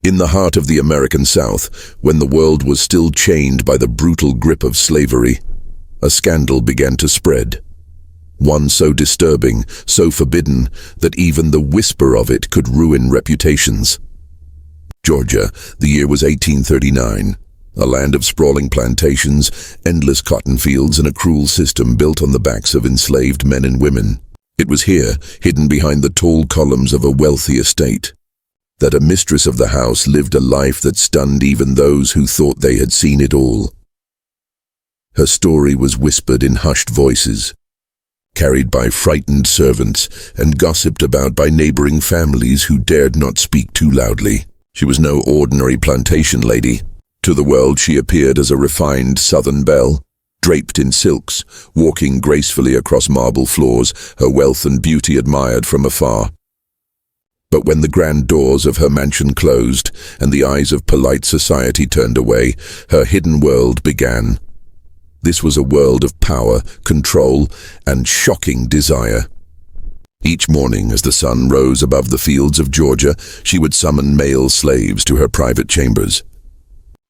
In the heart of the American South, when the world was still chained by the brutal grip of slavery, a scandal began to spread. One so disturbing, so forbidden, that even the whisper of it could ruin reputations. Georgia, the year was 1839. A land of sprawling plantations, endless cotton fields, and a cruel system built on the backs of enslaved men and women. It was here, hidden behind the tall columns of a wealthy estate, that a mistress of the house lived a life that stunned even those who thought they had seen it all. Her story was whispered in hushed voices, carried by frightened servants, and gossiped about by neighboring families who dared not speak too loudly. She was no ordinary plantation lady. To the world she appeared as a refined Southern belle, draped in silks, walking gracefully across marble floors, her wealth and beauty admired from afar. But when the grand doors of her mansion closed and the eyes of polite society turned away, her hidden world began. This was a world of power, control, and shocking desire. Each morning, as the sun rose above the fields of Georgia, she would summon male slaves to her private chambers.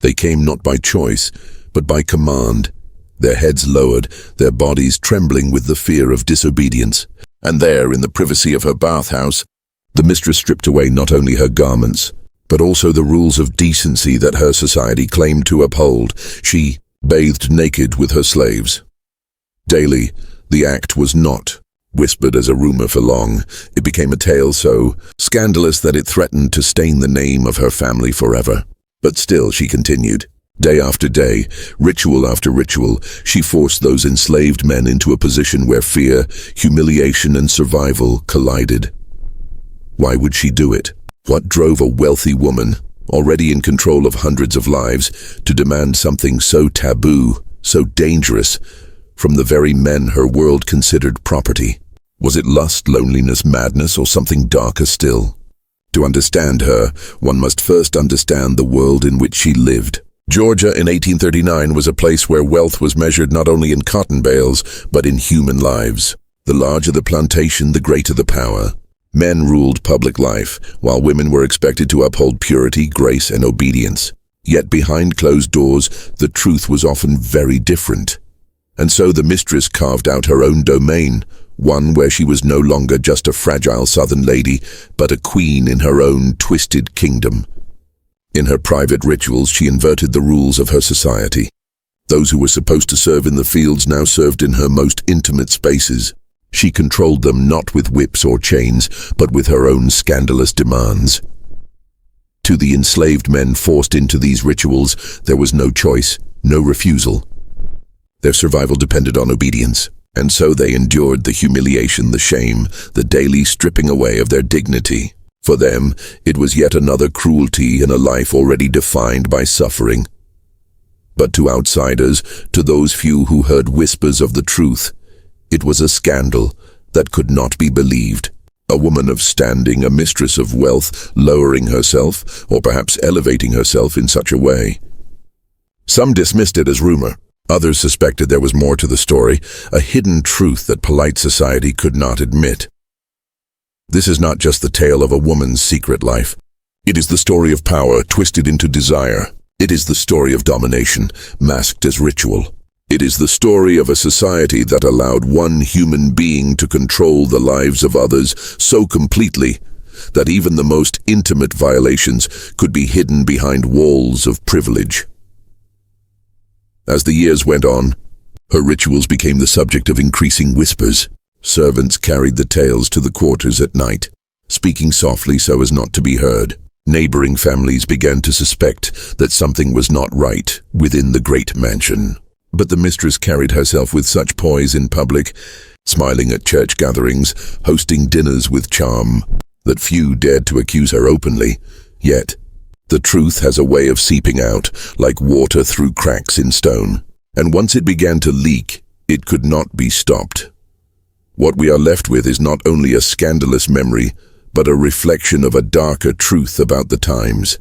They came not by choice, but by command, their heads lowered, their bodies trembling with the fear of disobedience. And there, in the privacy of her bathhouse, the mistress stripped away not only her garments, but also the rules of decency that her society claimed to uphold. She bathed naked with her slaves. Daily, the act was not whispered as a rumor for long. It became a tale so scandalous that it threatened to stain the name of her family forever. But still she continued. Day after day, ritual after ritual, she forced those enslaved men into a position where fear, humiliation, and survival collided. Why would she do it? What drove a wealthy woman, already in control of hundreds of lives, to demand something so taboo, so dangerous, from the very men her world considered property? Was it lust, loneliness, madness, or something darker still? To understand her, one must first understand the world in which she lived. Georgia in 1839 was a place where wealth was measured not only in cotton bales, but in human lives. The larger the plantation, the greater the power. Men ruled public life, while women were expected to uphold purity, grace, and obedience. Yet behind closed doors, the truth was often very different. And so the mistress carved out her own domain, one where she was no longer just a fragile Southern lady, but a queen in her own twisted kingdom. In her private rituals, she inverted the rules of her society. Those who were supposed to serve in the fields now served in her most intimate spaces. She controlled them not with whips or chains, but with her own scandalous demands. To the enslaved men forced into these rituals, there was no choice, no refusal. Their survival depended on obedience, and so they endured the humiliation, the shame, the daily stripping away of their dignity. For them, it was yet another cruelty in a life already defined by suffering. But to outsiders, to those few who heard whispers of the truth, it was a scandal that could not be believed. A woman of standing, a mistress of wealth, lowering herself, or perhaps elevating herself in such a way. Some dismissed it as rumor. Others suspected there was more to the story, a hidden truth that polite society could not admit. This is not just the tale of a woman's secret life. It is the story of power twisted into desire. It is the story of domination, masked as ritual. It is the story of a society that allowed one human being to control the lives of others so completely that even the most intimate violations could be hidden behind walls of privilege. As the years went on, her rituals became the subject of increasing whispers. Servants carried the tales to the quarters at night, speaking softly so as not to be heard. Neighboring families began to suspect that something was not right within the great mansion. But the mistress carried herself with such poise in public, smiling at church gatherings, hosting dinners with charm, that few dared to accuse her openly. Yet, the truth has a way of seeping out, like water through cracks in stone. And once it began to leak, it could not be stopped. What we are left with is not only a scandalous memory, but a reflection of a darker truth about the times.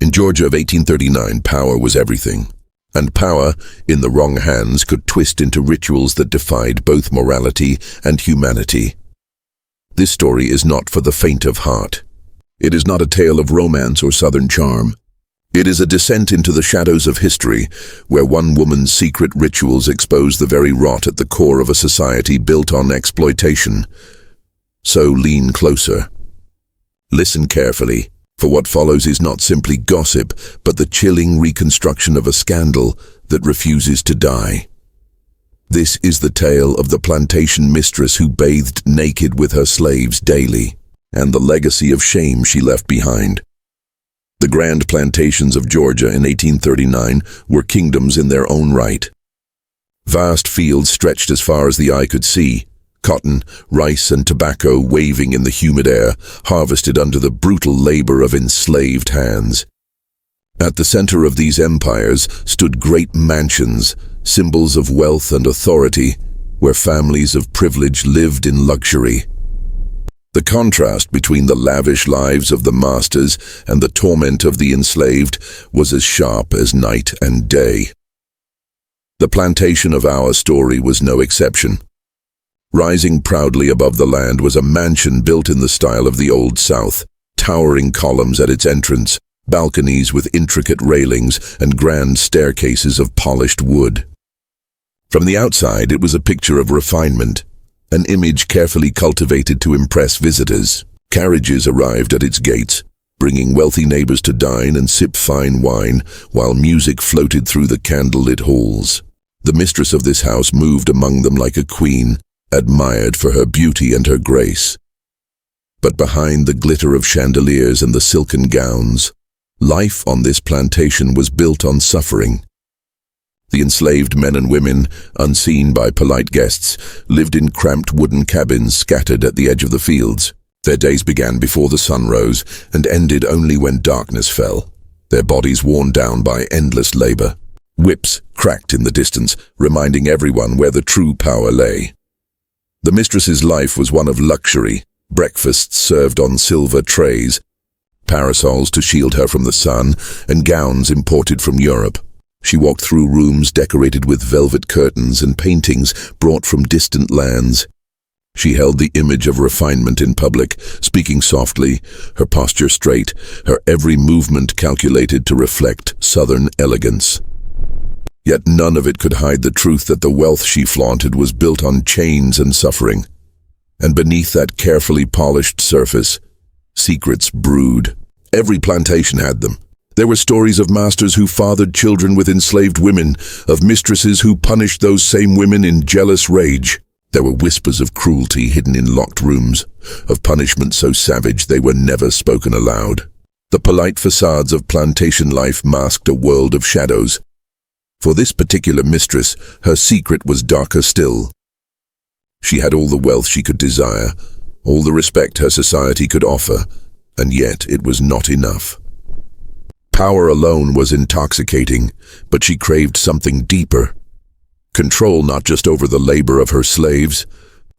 In Georgia of 1839, power was everything. And power, in the wrong hands, could twist into rituals that defied both morality and humanity. This story is not for the faint of heart. It is not a tale of romance or southern charm. It is a descent into the shadows of history, where one woman's secret rituals expose the very rot at the core of a society built on exploitation. So lean closer. Listen carefully, for what follows is not simply gossip, but the chilling reconstruction of a scandal that refuses to die. This is the tale of the plantation mistress who bathed naked with her slaves daily, and the legacy of shame she left behind. The grand plantations of Georgia in 1839 were kingdoms in their own right. Vast fields stretched as far as the eye could see, cotton, rice, and tobacco waving in the humid air, harvested under the brutal labor of enslaved hands. At the center of these empires stood great mansions, symbols of wealth and authority, where families of privilege lived in luxury. The contrast between the lavish lives of the masters and the torment of the enslaved was as sharp as night and day. The plantation of our story was no exception. Rising proudly above the land was a mansion built in the style of the Old South, towering columns at its entrance, balconies with intricate railings, and grand staircases of polished wood. From the outside, it was a picture of refinement, an image carefully cultivated to impress visitors. Carriages arrived at its gates, bringing wealthy neighbors to dine and sip fine wine, while music floated through the candlelit halls. The mistress of this house moved among them like a queen, admired for her beauty and her grace. But behind the glitter of chandeliers and the silken gowns, life on this plantation was built on suffering. The enslaved men and women, unseen by polite guests, lived in cramped wooden cabins scattered at the edge of the fields. Their days began before the sun rose and ended only when darkness fell, their bodies worn down by endless labor. Whips cracked in the distance, reminding everyone where the true power lay. The mistress's life was one of luxury, breakfasts served on silver trays, parasols to shield her from the sun, and gowns imported from Europe. She walked through rooms decorated with velvet curtains and paintings brought from distant lands. She held the image of refinement in public, speaking softly, her posture straight, her every movement calculated to reflect Southern elegance. Yet none of it could hide the truth that the wealth she flaunted was built on chains and suffering. And beneath that carefully polished surface, secrets brewed. Every plantation had them. There were stories of masters who fathered children with enslaved women, of mistresses who punished those same women in jealous rage. There were whispers of cruelty hidden in locked rooms, of punishment so savage they were never spoken aloud. The polite facades of plantation life masked a world of shadows. For this particular mistress, her secret was darker still. She had all the wealth she could desire, all the respect her society could offer, and yet it was not enough. Power alone was intoxicating, but she craved something deeper. Control not just over the labor of her slaves,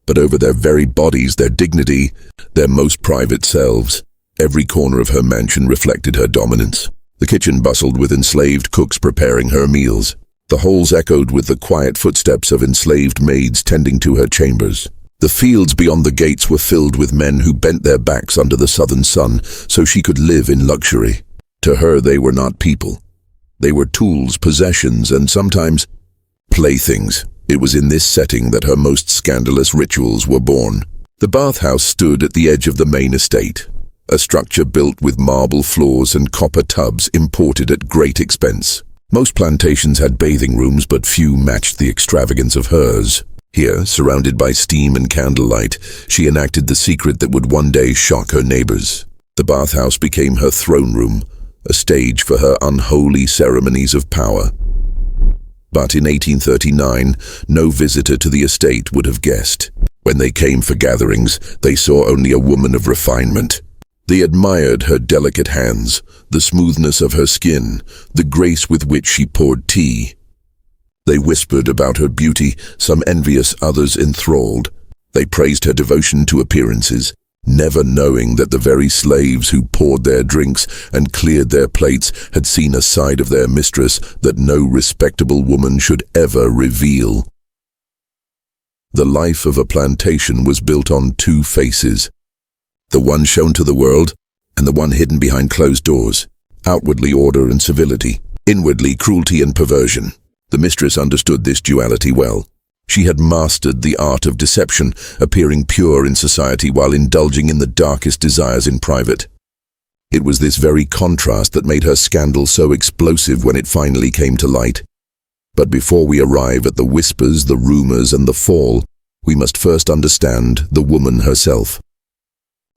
but over their very bodies, their dignity, their most private selves. Every corner of her mansion reflected her dominance. The kitchen bustled with enslaved cooks preparing her meals. The halls echoed with the quiet footsteps of enslaved maids tending to her chambers. The fields beyond the gates were filled with men who bent their backs under the southern sun so she could live in luxury. To her, they were not people. They were tools, possessions, and sometimes playthings. It was in this setting that her most scandalous rituals were born. The bathhouse stood at the edge of the main estate, a structure built with marble floors and copper tubs imported at great expense. Most plantations had bathing rooms, but few matched the extravagance of hers. Here, surrounded by steam and candlelight, she enacted the secret that would one day shock her neighbors. The bathhouse became her throne room, a stage for her unholy ceremonies of power. But in 1839, no visitor to the estate would have guessed. When they came for gatherings, they saw only a woman of refinement. They admired her delicate hands, the smoothness of her skin, the grace with which she poured tea. They whispered about her beauty, some envious, others enthralled. They praised her devotion to appearances, never knowing that the very slaves who poured their drinks and cleared their plates had seen a side of their mistress that no respectable woman should ever reveal. The life of a plantation was built on two faces. The one shown to the world, and the one hidden behind closed doors. Outwardly order and civility, inwardly cruelty and perversion. The mistress understood this duality well. She had mastered the art of deception, appearing pure in society while indulging in the darkest desires in private. It was this very contrast that made her scandal so explosive when it finally came to light. But before we arrive at the whispers, the rumors, and the fall, we must first understand the woman herself.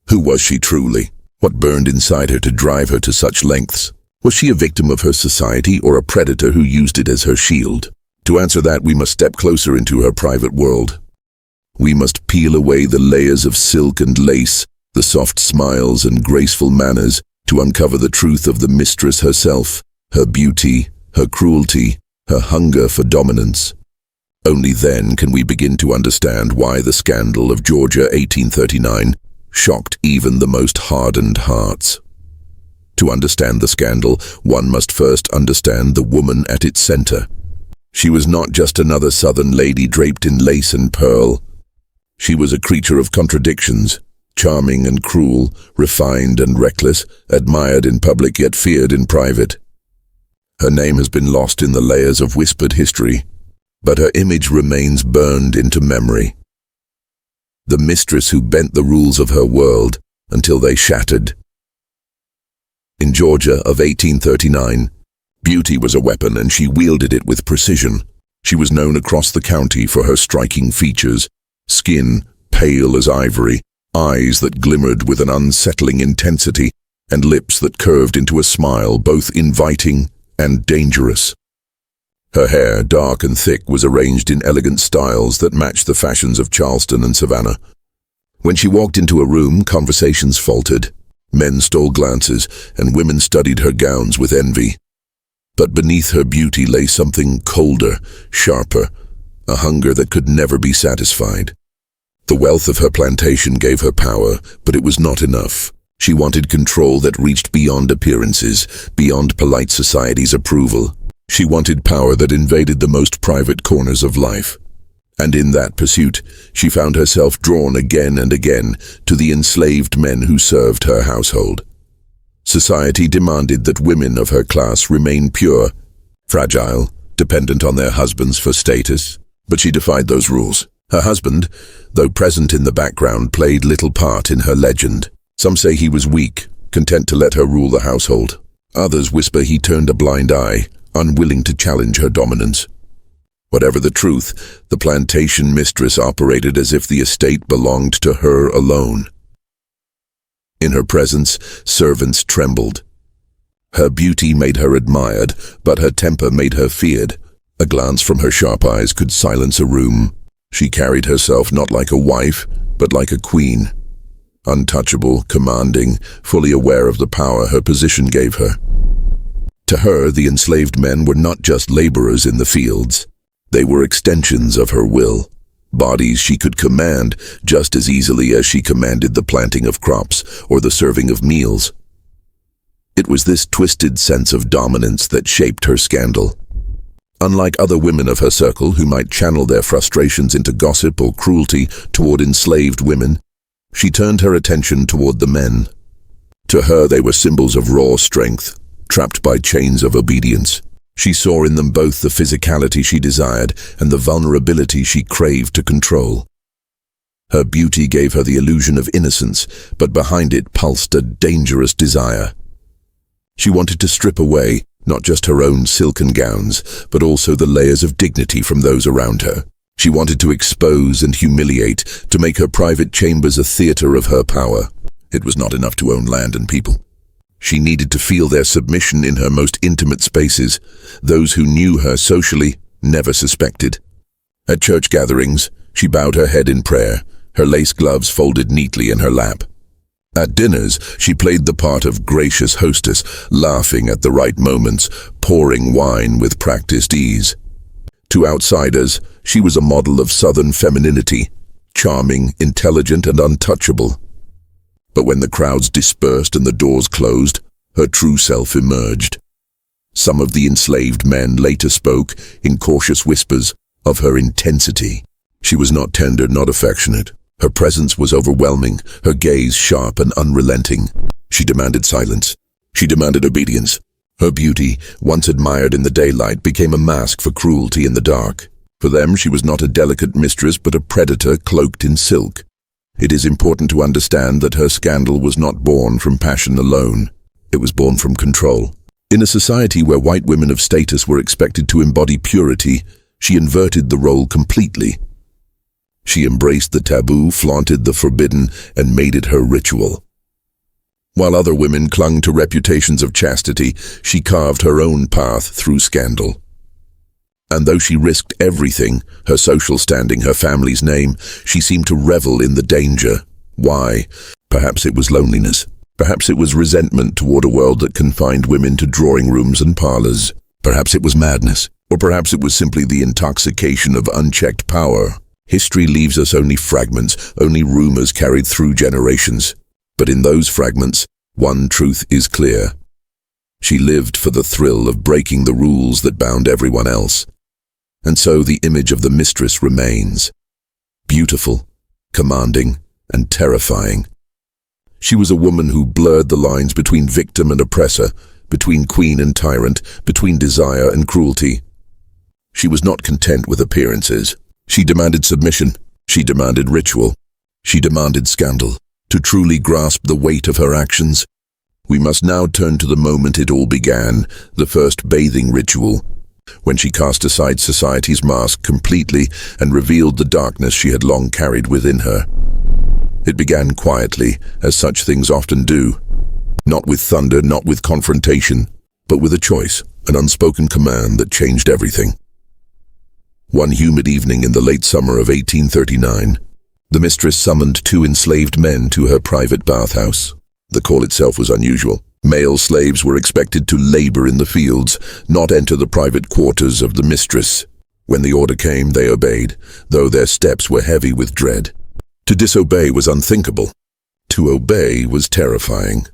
Who was she truly? What burned inside her to drive her to such lengths? Was she a victim of her society or a predator who used it as her shield? To answer that, we must step closer into her private world. We must peel away the layers of silk and lace, the soft smiles and graceful manners, to uncover the truth of the mistress herself, her beauty, her cruelty, her hunger for dominance. Only then can we begin to understand why the scandal of Georgia 1839 shocked even the most hardened hearts. To understand the scandal, one must first understand the woman at its center. She was not just another southern lady draped in lace and pearl. She was a creature of contradictions, charming and cruel, refined and reckless, admired in public yet feared in private. Her name has been lost in the layers of whispered history, but her image remains burned into memory. The mistress who bent the rules of her world until they shattered. In Georgia of 1839, beauty was a weapon and she wielded it with precision. She was known across the county for her striking features, skin pale as ivory, eyes that glimmered with an unsettling intensity, and lips that curved into a smile both inviting and dangerous. Her hair, dark and thick, was arranged in elegant styles that matched the fashions of Charleston and Savannah. When she walked into a room, conversations faltered. Men stole glances, and women studied her gowns with envy. But beneath her beauty lay something colder, sharper, a hunger that could never be satisfied. The wealth of her plantation gave her power, but it was not enough. She wanted control that reached beyond appearances, beyond polite society's approval. She wanted power that invaded the most private corners of life. And in that pursuit, she found herself drawn again and again to the enslaved men who served her household. Society demanded that women of her class remain pure, fragile, dependent on their husbands for status. But she defied those rules. Her husband, though present in the background, played little part in her legend. Some say he was weak, content to let her rule the household. Others whisper he turned a blind eye, unwilling to challenge her dominance. Whatever the truth, the plantation mistress operated as if the estate belonged to her alone. In her presence, servants trembled. Her beauty made her admired, but her temper made her feared. A glance from her sharp eyes could silence a room. She carried herself not like a wife, but like a queen. Untouchable, commanding, fully aware of the power her position gave her. To her, the enslaved men were not just laborers in the fields. They were extensions of her will, bodies she could command just as easily as she commanded the planting of crops or the serving of meals. It was this twisted sense of dominance that shaped her scandal. Unlike other women of her circle who might channel their frustrations into gossip or cruelty toward enslaved women, she turned her attention toward the men. To her, they were symbols of raw strength, trapped by chains of obedience. She saw in them both the physicality she desired and the vulnerability she craved to control. Her beauty gave her the illusion of innocence, but behind it pulsed a dangerous desire. She wanted to strip away not just her own silken gowns, but also the layers of dignity from those around her. She wanted to expose and humiliate, to make her private chambers a theater of her power. It was not enough to own land and people. She needed to feel their submission in her most intimate spaces. Those who knew her socially never suspected. At church gatherings, she bowed her head in prayer, her lace gloves folded neatly in her lap. At dinners, she played the part of gracious hostess, laughing at the right moments, pouring wine with practiced ease. To outsiders, she was a model of Southern femininity, charming, intelligent, and untouchable. But when the crowds dispersed and the doors closed, her true self emerged. Some of the enslaved men later spoke, in cautious whispers, of her intensity. She was not tender, not affectionate. Her presence was overwhelming, her gaze sharp and unrelenting. She demanded silence. She demanded obedience. Her beauty, once admired in the daylight, became a mask for cruelty in the dark. For them, she was not a delicate mistress, but a predator cloaked in silk. It is important to understand that her scandal was not born from passion alone. It was born from control. In a society where white women of status were expected to embody purity, she inverted the role completely. She embraced the taboo, flaunted the forbidden, and made it her ritual. While other women clung to reputations of chastity, she carved her own path through scandal. And though she risked everything, her social standing, her family's name, she seemed to revel in the danger. Why? Perhaps it was loneliness. Perhaps it was resentment toward a world that confined women to drawing rooms and parlors. Perhaps it was madness. Or perhaps it was simply the intoxication of unchecked power. History leaves us only fragments, only rumors carried through generations. But in those fragments, one truth is clear. She lived for the thrill of breaking the rules that bound everyone else. And so the image of the mistress remains. Beautiful, commanding, and terrifying. She was a woman who blurred the lines between victim and oppressor, between queen and tyrant, between desire and cruelty. She was not content with appearances. She demanded submission. She demanded ritual. She demanded scandal. To truly grasp the weight of her actions, we must now turn to the moment it all began, the first bathing ritual, when she cast aside society's mask completely and revealed the darkness she had long carried within her. It began quietly, as such things often do. Not with thunder, not with confrontation, but with a choice, an unspoken command that changed everything. One humid evening in the late summer of 1839, the mistress summoned 2 enslaved men to her private bathhouse. The call itself was unusual. Male slaves were expected to labor in the fields, not enter the private quarters of the mistress. When the order came, they obeyed, though their steps were heavy with dread. To disobey was unthinkable. To obey was terrifying.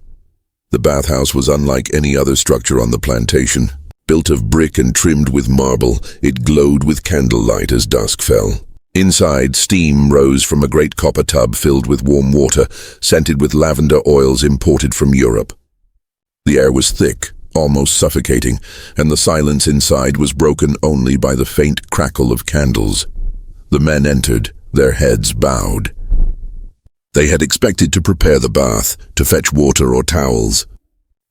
The bathhouse was unlike any other structure on the plantation. Built of brick and trimmed with marble, it glowed with candlelight as dusk fell. Inside, steam rose from a great copper tub filled with warm water, scented with lavender oils imported from Europe. The air was thick, almost suffocating, and the silence inside was broken only by the faint crackle of candles. The men entered, their heads bowed. They had expected to prepare the bath, to fetch water or towels.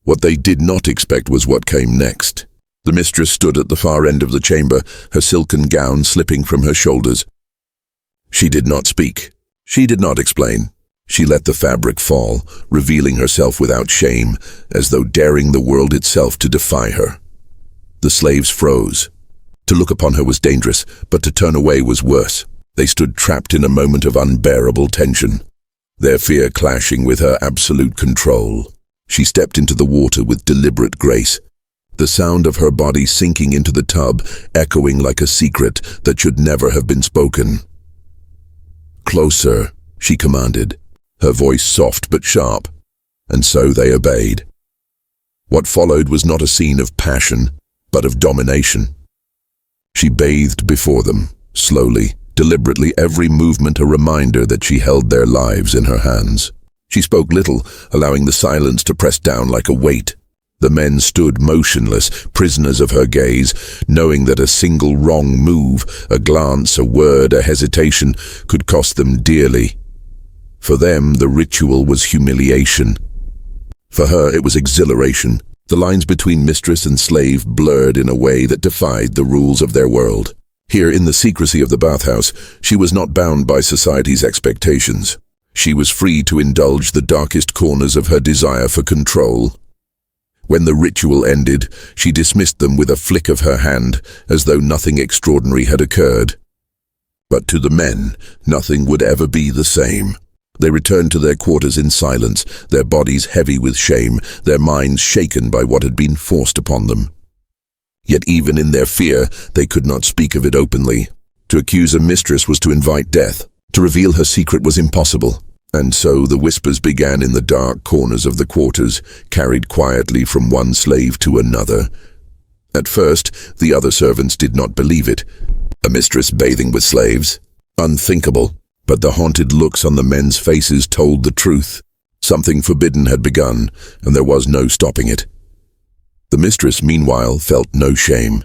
What they did not expect was what came next. The mistress stood at the far end of the chamber, her silken gown slipping from her shoulders. She did not speak. She did not explain. She let the fabric fall, revealing herself without shame, as though daring the world itself to defy her. The slaves froze. To look upon her was dangerous, but to turn away was worse. They stood trapped in a moment of unbearable tension, their fear clashing with her absolute control. She stepped into the water with deliberate grace, the sound of her body sinking into the tub, echoing like a secret that should never have been spoken. "Closer," she commanded, her voice soft but sharp, and so they obeyed. What followed was not a scene of passion, but of domination. She bathed before them, slowly, deliberately, every movement a reminder that she held their lives in her hands. She spoke little, allowing the silence to press down like a weight. The men stood motionless, prisoners of her gaze, knowing that a single wrong move, a glance, a word, a hesitation, could cost them dearly. For them, the ritual was humiliation. For her, it was exhilaration. The lines between mistress and slave blurred in a way that defied the rules of their world. Here, in the secrecy of the bathhouse, she was not bound by society's expectations. She was free to indulge the darkest corners of her desire for control. When the ritual ended, she dismissed them with a flick of her hand, as though nothing extraordinary had occurred. But to the men, nothing would ever be the same. They returned to their quarters in silence, their bodies heavy with shame, their minds shaken by what had been forced upon them. Yet even in their fear, they could not speak of it openly. To accuse a mistress was to invite death. To reveal her secret was impossible. And so the whispers began in the dark corners of the quarters, carried quietly from one slave to another. At first, the other servants did not believe it. A mistress bathing with slaves? Unthinkable. But the haunted looks on the men's faces told the truth. Something forbidden had begun, and there was no stopping it. The mistress, meanwhile, felt no shame.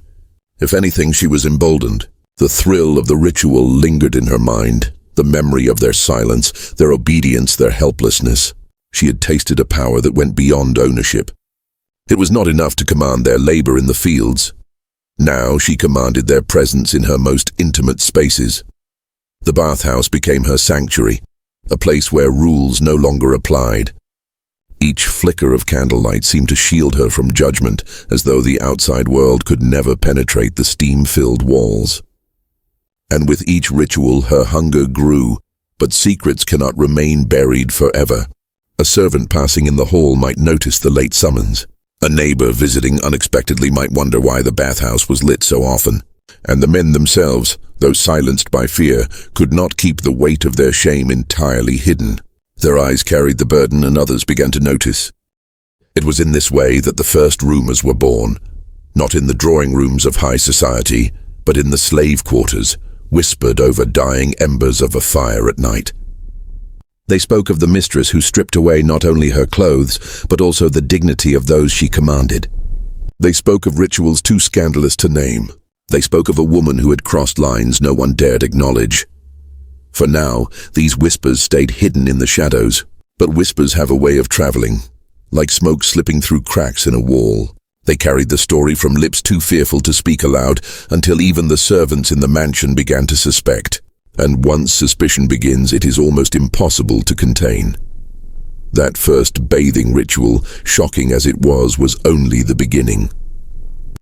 If anything, she was emboldened. The thrill of the ritual lingered in her mind, the memory of their silence, their obedience, their helplessness. She had tasted a power that went beyond ownership. It was not enough to command their labor in the fields. Now she commanded their presence in her most intimate spaces. The bathhouse became her sanctuary, a place where rules no longer applied. Each flicker of candlelight seemed to shield her from judgment, as though the outside world could never penetrate the steam-filled walls. And with each ritual her hunger grew, but secrets cannot remain buried forever. A servant passing in the hall might notice the late summons. A neighbor visiting unexpectedly might wonder why the bathhouse was lit so often. And the men themselves, though silenced by fear, could not keep the weight of their shame entirely hidden. Their eyes carried the burden, and others began to notice. It was in this way that the first rumors were born, not in the drawing rooms of high society, but in the slave quarters, whispered over dying embers of a fire at night. They spoke of the mistress who stripped away not only her clothes, but also the dignity of those she commanded. They spoke of rituals too scandalous to name. They spoke of a woman who had crossed lines no one dared acknowledge. For now, these whispers stayed hidden in the shadows, but whispers have a way of traveling, like smoke slipping through cracks in a wall. They carried the story from lips too fearful to speak aloud, until even the servants in the mansion began to suspect. And once suspicion begins, it is almost impossible to contain. That first bathing ritual, shocking as it was only the beginning.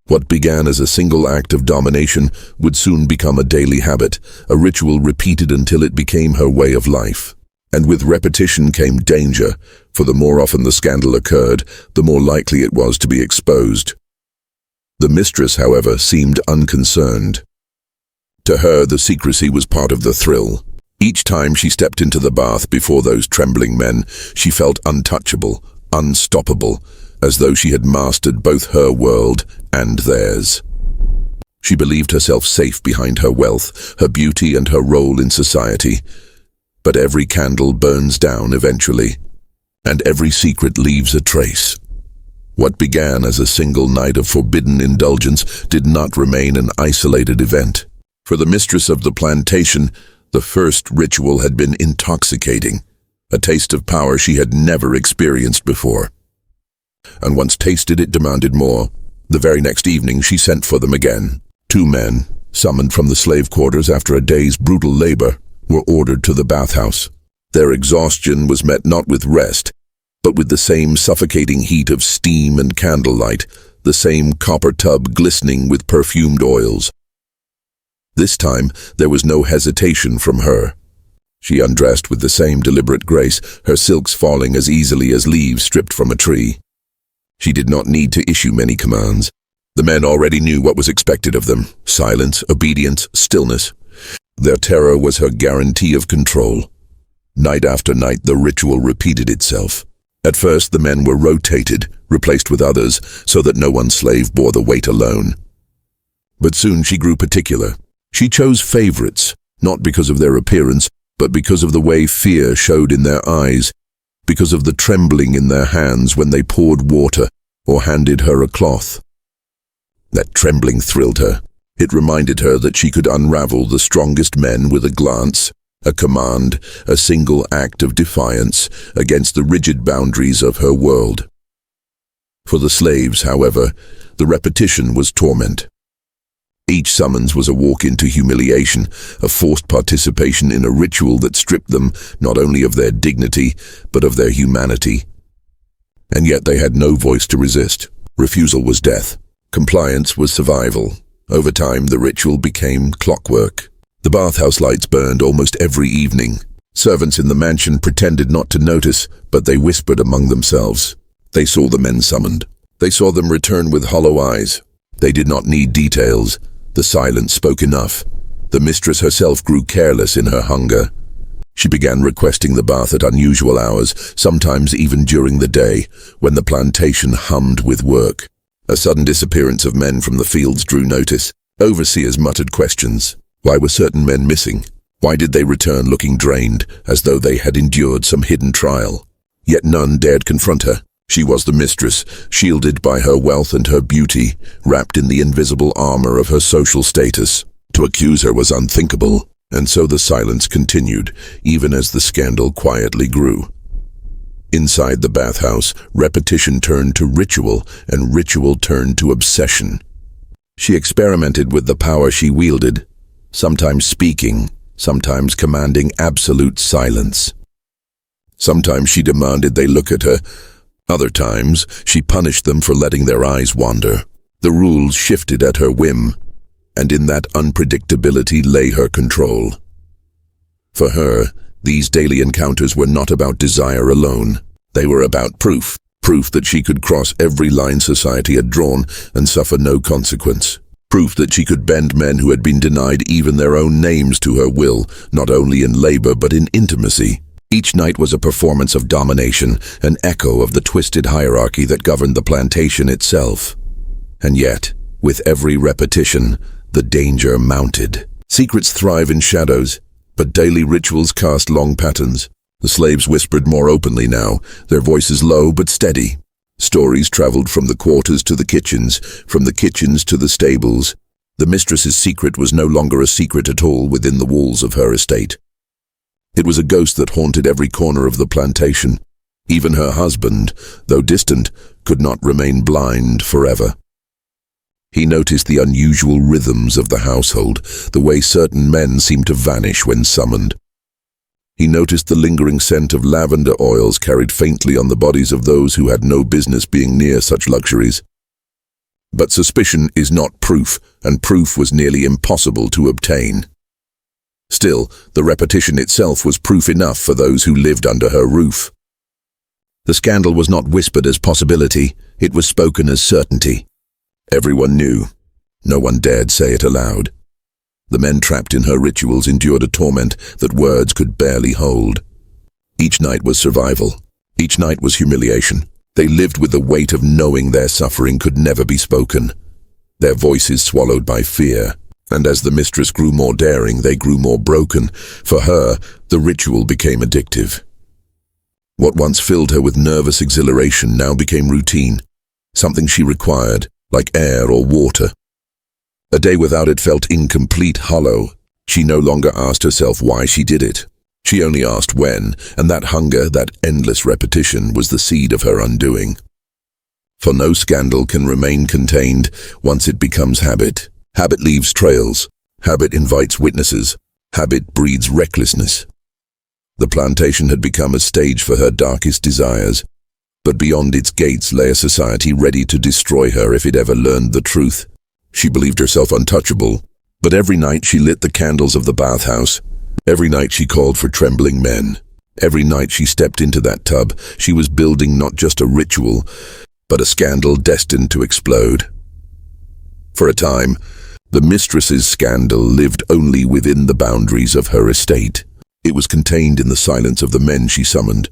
What began as a single act of domination would soon become a daily habit, a ritual repeated until it became her way of life. And with repetition came danger, for the more often the scandal occurred, the more likely it was to be exposed. The mistress, however, seemed unconcerned. To her, the secrecy was part of the thrill. Each time she stepped into the bath before those trembling men, she felt untouchable, unstoppable, as though she had mastered both her world and theirs. She believed herself safe behind her wealth, her beauty, and her role in society. But every candle burns down eventually, and every secret leaves a trace. What began as a single night of forbidden indulgence did not remain an isolated event. For the mistress of the plantation, the first ritual had been intoxicating, a taste of power she had never experienced before. And once tasted, it demanded more. The very next evening she sent for them again. 2 men, summoned from the slave quarters after a day's brutal labor, were ordered to the bathhouse. Their exhaustion was met not with rest, but with the same suffocating heat of steam and candlelight, the same copper tub glistening with perfumed oils. This time there was no hesitation from her. She undressed with the same deliberate grace, her silks falling as easily as leaves stripped from a tree. She did not need to issue many commands. The men already knew what was expected of them: silence, obedience, stillness. Their terror was her guarantee of control. Night after night the ritual repeated itself. At first the men were rotated, replaced with others, so that no one slave bore the weight alone. But soon she grew particular. She chose favorites, not because of their appearance, but because of the way fear showed in their eyes, because of the trembling in their hands when they poured water or handed her a cloth. That trembling thrilled her. It reminded her that she could unravel the strongest men with a glance, a command, a single act of defiance against the rigid boundaries of her world. For the slaves, however, the repetition was torment. Each summons was a walk into humiliation, a forced participation in a ritual that stripped them not only of their dignity, but of their humanity. And yet they had no voice to resist. Refusal was death. Compliance was survival. Over time, the ritual became clockwork. The bathhouse lights burned almost every evening. Servants in the mansion pretended not to notice, but they whispered among themselves. They saw the men summoned. They saw them return with hollow eyes. They did not need details. The silence spoke enough. The mistress herself grew careless in her hunger. She began requesting the bath at unusual hours, sometimes even during the day, when the plantation hummed with work. A sudden disappearance of men from the fields drew notice. Overseers muttered questions. Why were certain men missing? Why did they return looking drained, as though they had endured some hidden trial? Yet none dared confront her. She was the mistress, shielded by her wealth and her beauty, wrapped in the invisible armor of her social status. To accuse her was unthinkable, and so the silence continued, even as the scandal quietly grew. Inside the bathhouse, repetition turned to ritual, and ritual turned to obsession. She experimented with the power she wielded, sometimes speaking, sometimes commanding absolute silence. Sometimes she demanded they look at her. Other times, she punished them for letting their eyes wander. The rules shifted at her whim, and in that unpredictability lay her control. For her, these daily encounters were not about desire alone. They were about proof that she could cross every line society had drawn and suffer no consequence. Proof that she could bend men who had been denied even their own names to her will, not only in labor but in intimacy. Each night was a performance of domination, an echo of the twisted hierarchy that governed the plantation itself. And yet, with every repetition, the danger mounted. Secrets thrive in shadows, but daily rituals cast long patterns. The slaves whispered more openly now, their voices low but steady. Stories traveled from the quarters to the kitchens, from the kitchens to the stables. The mistress's secret was no longer a secret at all within the walls of her estate. It was a ghost that haunted every corner of the plantation. Even her husband, though distant, could not remain blind forever. He noticed the unusual rhythms of the household, the way certain men seemed to vanish when summoned. He noticed the lingering scent of lavender oils carried faintly on the bodies of those who had no business being near such luxuries. But suspicion is not proof, and proof was nearly impossible to obtain. Still, the repetition itself was proof enough for those who lived under her roof. The scandal was not whispered as possibility, it was spoken as certainty. Everyone knew. No one dared say it aloud. The men trapped in her rituals endured a torment that words could barely hold. Each night was survival. Each night was humiliation. They lived with the weight of knowing their suffering could never be spoken. Their voices swallowed by fear. And as the mistress grew more daring, they grew more broken. For her, the ritual became addictive. What once filled her with nervous exhilaration now became routine, something she required, like air or water. A day without it felt incomplete, hollow. She no longer asked herself why she did it. She only asked when, and that hunger, that endless repetition, was the seed of her undoing. For no scandal can remain contained once it becomes habit. Habit leaves trails. Habit invites witnesses. Habit breeds recklessness. The plantation had become a stage for her darkest desires, but beyond its gates lay a society ready to destroy her if it ever learned the truth. She believed herself untouchable, but every night she lit the candles of the bathhouse. Every night she called for trembling men. Every night she stepped into that tub, she was building not just a ritual, but a scandal destined to explode. For a time, the mistress's scandal lived only within the boundaries of her estate. It was contained in the silence of the men she summoned,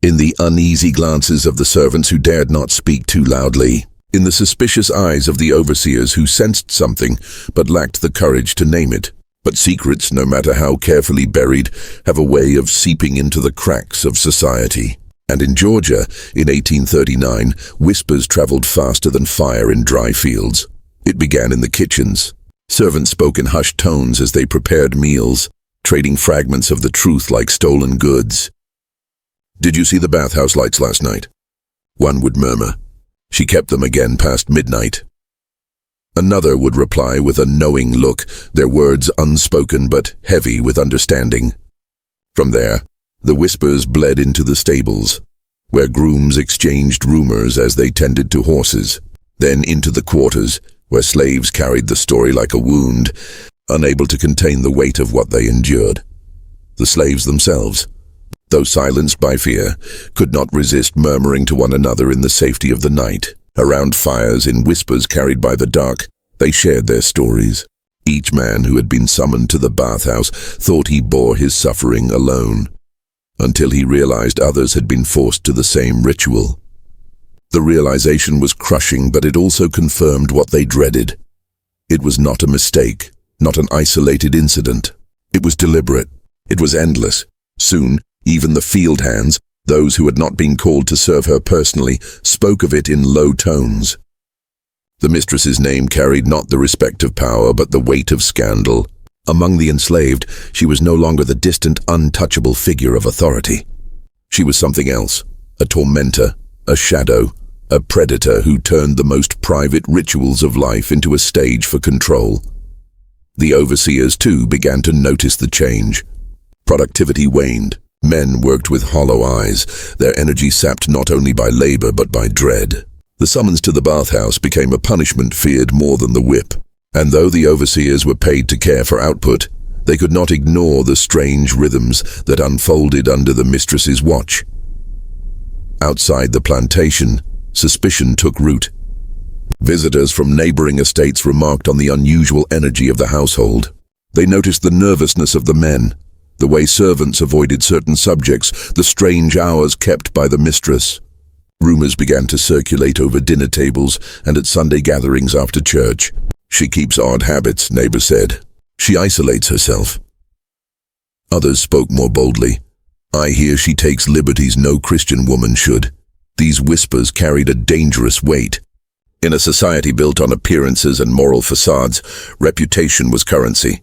in the uneasy glances of the servants who dared not speak too loudly, in the suspicious eyes of the overseers who sensed something but lacked the courage to name it. But secrets, no matter how carefully buried, have a way of seeping into the cracks of society. And in Georgia, in 1839, whispers traveled faster than fire in dry fields. It began in the kitchens. Servants spoke in hushed tones as they prepared meals, trading fragments of the truth like stolen goods. "Did you see the bathhouse lights last night?" One would murmur. "She kept them again past midnight." Another would reply with a knowing look, their words unspoken but heavy with understanding. From there, the whispers bled into the stables, where grooms exchanged rumors as they tended to horses, then into the quarters, where slaves carried the story like a wound, unable to contain the weight of what they endured. The slaves themselves, though silenced by fear, could not resist murmuring to one another in the safety of the night. Around fires, in whispers carried by the dark, they shared their stories. Each man who had been summoned to the bathhouse thought he bore his suffering alone, until he realized others had been forced to the same ritual. The realization was crushing, but it also confirmed what they dreaded. It was not a mistake, not an isolated incident. It was deliberate. It was endless. Soon, even the field hands, those who had not been called to serve her personally, spoke of it in low tones. The mistress's name carried not the respect of power, but the weight of scandal. Among the enslaved, she was no longer the distant, untouchable figure of authority. She was something else, a tormentor, a shadow, a predator who turned the most private rituals of life into a stage for control. The overseers, too, began to notice the change. Productivity waned. Men worked with hollow eyes, their energy sapped not only by labor but by dread. The summons to the bathhouse became a punishment feared more than the whip. And though the overseers were paid to care for output, they could not ignore the strange rhythms that unfolded under the mistress's watch. Outside the plantation, suspicion took root. Visitors from neighboring estates remarked on the unusual energy of the household. They noticed the nervousness of the men, the way servants avoided certain subjects, the strange hours kept by the mistress. Rumors began to circulate over dinner tables and at Sunday gatherings after church. She keeps odd habits, neighbors said. She isolates herself. Others spoke more boldly. I hear she takes liberties no Christian woman should. These whispers carried a dangerous weight. In a society built on appearances and moral facades, reputation was currency.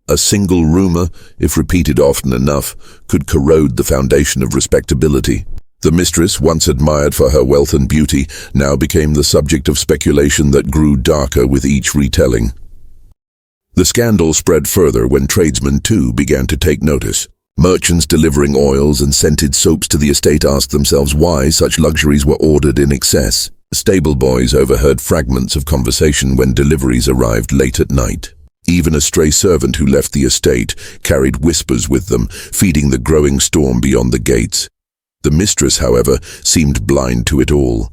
A single rumor, if repeated often enough, could corrode the foundation of respectability. The mistress, once admired for her wealth and beauty, now became the subject of speculation that grew darker with each retelling. The scandal spread further when tradesmen, too, began to take notice. Merchants delivering oils and scented soaps to the estate asked themselves why such luxuries were ordered in excess. Stable boys overheard fragments of conversation when deliveries arrived late at night. Even a stray servant who left the estate carried whispers with them, feeding the growing storm beyond the gates. The mistress, however, seemed blind to it all.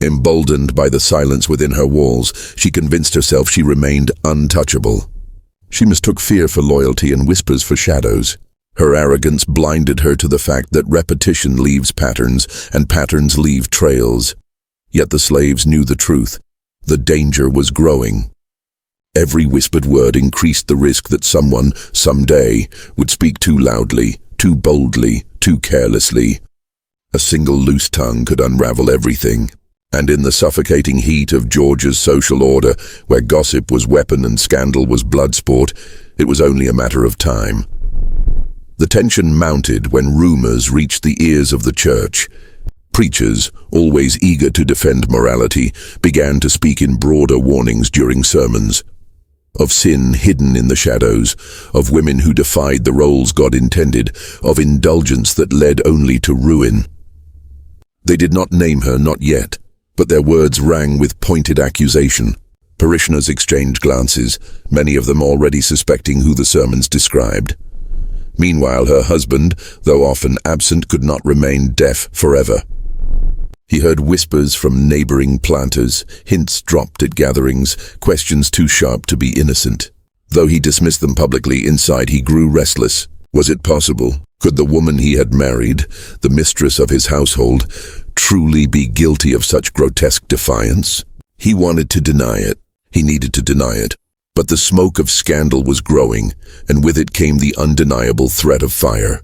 Emboldened by the silence within her walls, she convinced herself she remained untouchable. She mistook fear for loyalty and whispers for shadows. Her arrogance blinded her to the fact that repetition leaves patterns, and patterns leave trails. Yet the slaves knew the truth. The danger was growing. Every whispered word increased the risk that someone, someday, would speak too loudly, too boldly, too carelessly. A single loose tongue could unravel everything. And in the suffocating heat of Georgia's social order, where gossip was weapon and scandal was blood sport, it was only a matter of time. The tension mounted when rumors reached the ears of the church. Preachers, always eager to defend morality, began to speak in broader warnings during sermons. Of sin hidden in the shadows, of women who defied the roles God intended, of indulgence that led only to ruin. They did not name her, not yet, but their words rang with pointed accusation. Parishioners exchanged glances, many of them already suspecting who the sermons described. Meanwhile, her husband, though often absent, could not remain deaf forever. He heard whispers from neighboring planters, hints dropped at gatherings, questions too sharp to be innocent. Though he dismissed them publicly, inside he grew restless. Was it possible? Could the woman he had married, the mistress of his household, truly be guilty of such grotesque defiance? He wanted to deny it. He needed to deny it. But the smoke of scandal was growing, and with it came the undeniable threat of fire.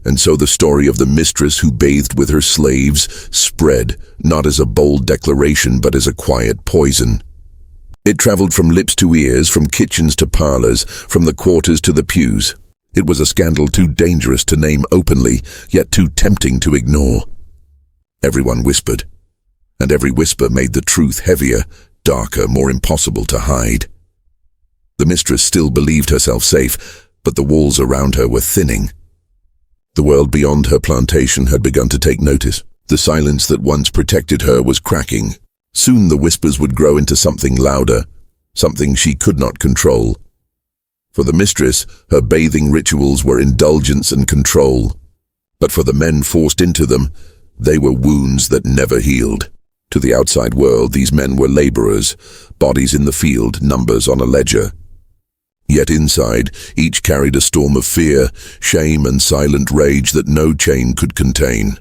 And so the story of the mistress who bathed with her slaves spread, not as a bold declaration but as a quiet poison. It traveled from lips to ears, from kitchens to parlors, from the quarters to the pews. It was a scandal too dangerous to name openly, yet too tempting to ignore. Everyone whispered, and every whisper made the truth heavier, darker, more impossible to hide. The mistress still believed herself safe, but the walls around her were thinning. The world beyond her plantation had begun to take notice. The silence that once protected her was cracking. Soon the whispers would grow into something louder, something she could not control. For the mistress, her bathing rituals were indulgence and control. But for the men forced into them, they were wounds that never healed. To the outside world, these men were laborers, bodies in the field, numbers on a ledger. Yet inside, each carried a storm of fear, shame, and silent rage that no chain could contain.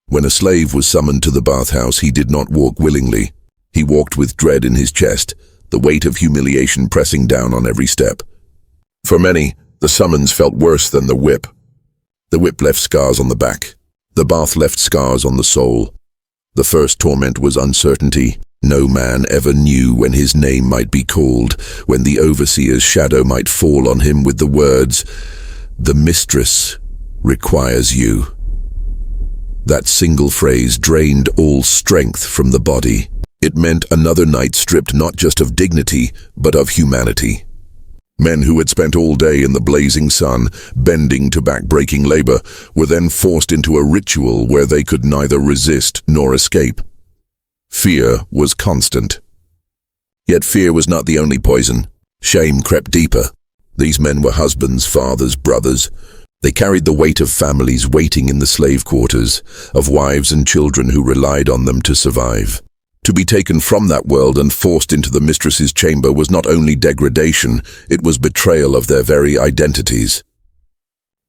When a slave was summoned to the bathhouse, he did not walk willingly. He walked with dread in his chest, the weight of humiliation pressing down on every step. For many, the summons felt worse than the whip. The whip left scars on the back. The bath left scars on the soul. The first torment was uncertainty. No man ever knew when his name might be called, when the overseer's shadow might fall on him with the words, "The mistress requires you." That single phrase drained all strength from the body. It meant another night stripped not just of dignity, but of humanity. Men who had spent all day in the blazing sun, bending to back-breaking labor, were then forced into a ritual where they could neither resist nor escape. Fear was constant. Yet fear was not the only poison. Shame crept deeper. These men were husbands, fathers, brothers. They carried the weight of families waiting in the slave quarters, of wives and children who relied on them to survive. To be taken from that world and forced into the mistress's chamber was not only degradation, it was betrayal of their very identities.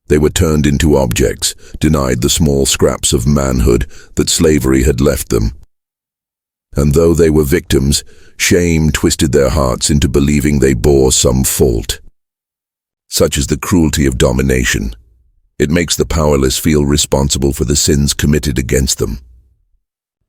They were turned into objects, denied the small scraps of manhood that slavery had left them. And though they were victims, shame twisted their hearts into believing they bore some fault. Such is the cruelty of domination. It makes the powerless feel responsible for the sins committed against them.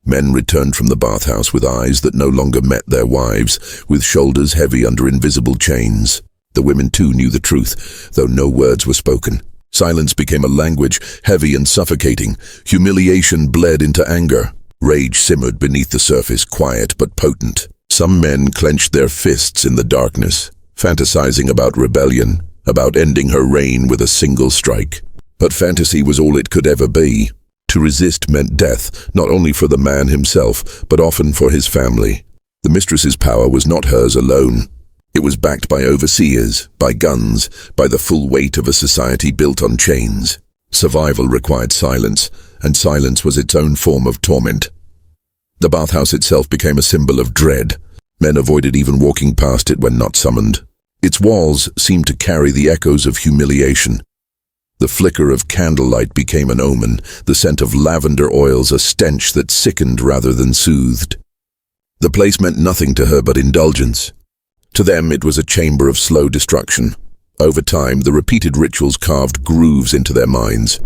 Men returned from the bathhouse with eyes that no longer met their wives, with shoulders heavy under invisible chains. The women too knew the truth, though no words were spoken. Silence became a language, heavy and suffocating. Humiliation bled into anger. Rage simmered beneath the surface, quiet but potent. Some men clenched their fists in the darkness, fantasizing about rebellion, about ending her reign with a single strike. But fantasy was all it could ever be. To resist meant death, not only for the man himself, but often for his family. The mistress's power was not hers alone. It was backed by overseers, by guns, by the full weight of a society built on chains. Survival required silence, and silence was its own form of torment. The bathhouse itself became a symbol of dread. Men avoided even walking past it when not summoned. Its walls seemed to carry the echoes of humiliation. The flicker of candlelight became an omen, the scent of lavender oils a stench that sickened rather than soothed. The place meant nothing to her but indulgence. To them it was a chamber of slow destruction. Over time, the repeated rituals carved grooves into their minds.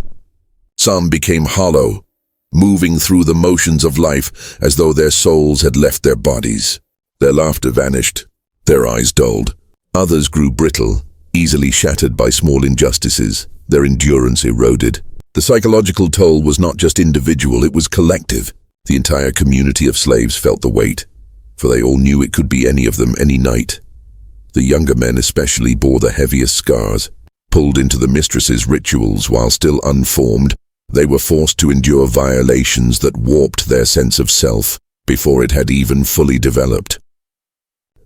Some became hollow, moving through the motions of life as though their souls had left their bodies. Their laughter vanished, their eyes dulled. Others grew brittle, easily shattered by small injustices. Their endurance eroded. The psychological toll was not just individual, it was collective. The entire community of slaves felt the weight, for they all knew it could be any of them any night. The younger men especially bore the heaviest scars. Pulled into the mistress's rituals while still unformed, they were forced to endure violations that warped their sense of self before it had even fully developed.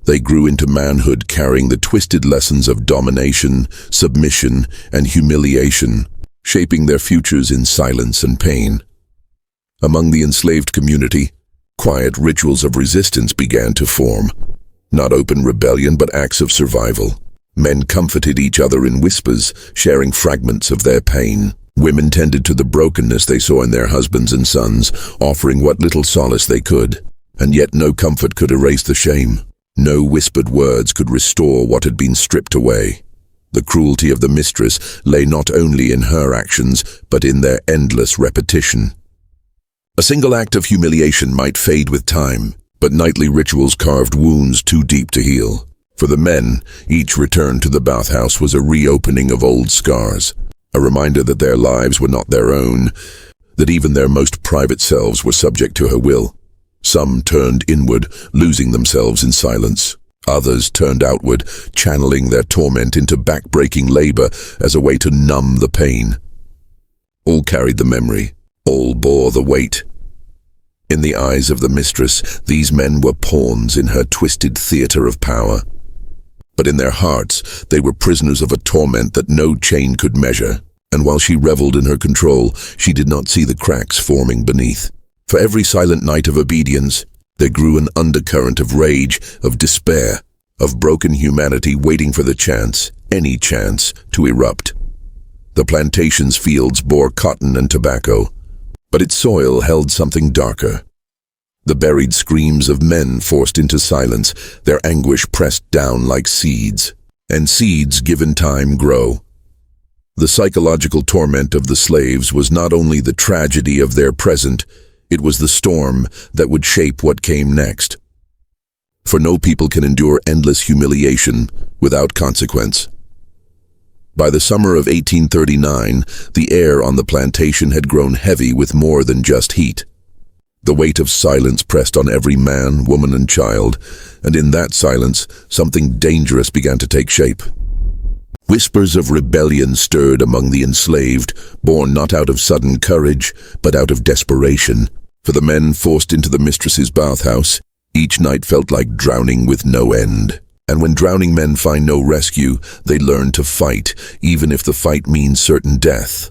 They grew into manhood carrying the twisted lessons of domination, submission, and humiliation, shaping their futures in silence and pain. Among the enslaved community, quiet rituals of resistance began to form. Not open rebellion, but acts of survival. Men comforted each other in whispers, sharing fragments of their pain. Women tended to the brokenness they saw in their husbands and sons, offering what little solace they could. And yet no comfort could erase the shame. No whispered words could restore what had been stripped away. The cruelty of the mistress lay not only in her actions, but in their endless repetition. A single act of humiliation might fade with time, but nightly rituals carved wounds too deep to heal. For the men, each return to the bathhouse was a reopening of old scars, a reminder that their lives were not their own, that even their most private selves were subject to her will. Some turned inward, losing themselves in silence. Others turned outward, channeling their torment into back-breaking labor as a way to numb the pain. All carried the memory, all bore the weight. In the eyes of the mistress, these men were pawns in her twisted theater of power. But in their hearts, they were prisoners of a torment that no chain could measure. And while she reveled in her control, she did not see the cracks forming beneath. For every silent night of obedience, there grew an undercurrent of rage, of despair, of broken humanity waiting for the chance, any chance, to erupt. The plantation's fields bore cotton and tobacco, but its soil held something darker. The buried screams of men forced into silence, their anguish pressed down like seeds. and seeds given time grow. The psychological torment of the slaves was not only the tragedy of their present, it was the storm that would shape what came next. For no people can endure endless humiliation without consequence. By the summer of 1839, the air on the plantation had grown heavy with more than just heat. The weight of silence pressed on every man, woman, and child, and in that silence, something dangerous began to take shape. Whispers of rebellion stirred among the enslaved, born not out of sudden courage, but out of desperation. For the men forced into the mistress's bathhouse, each night felt like drowning with no end. And when drowning men find no rescue, they learn to fight, even if the fight means certain death.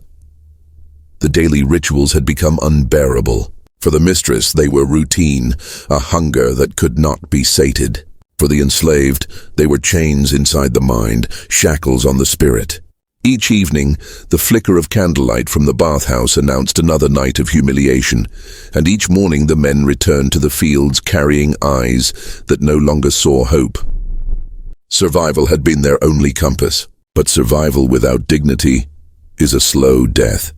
The daily rituals had become unbearable. For the mistress, they were routine, a hunger that could not be sated. For the enslaved, they were chains inside the mind, shackles on the spirit. Each evening, the flicker of candlelight from the bathhouse announced another night of humiliation, and each morning the men returned to the fields carrying eyes that no longer saw hope. Survival had been their only compass, but survival without dignity is a slow death.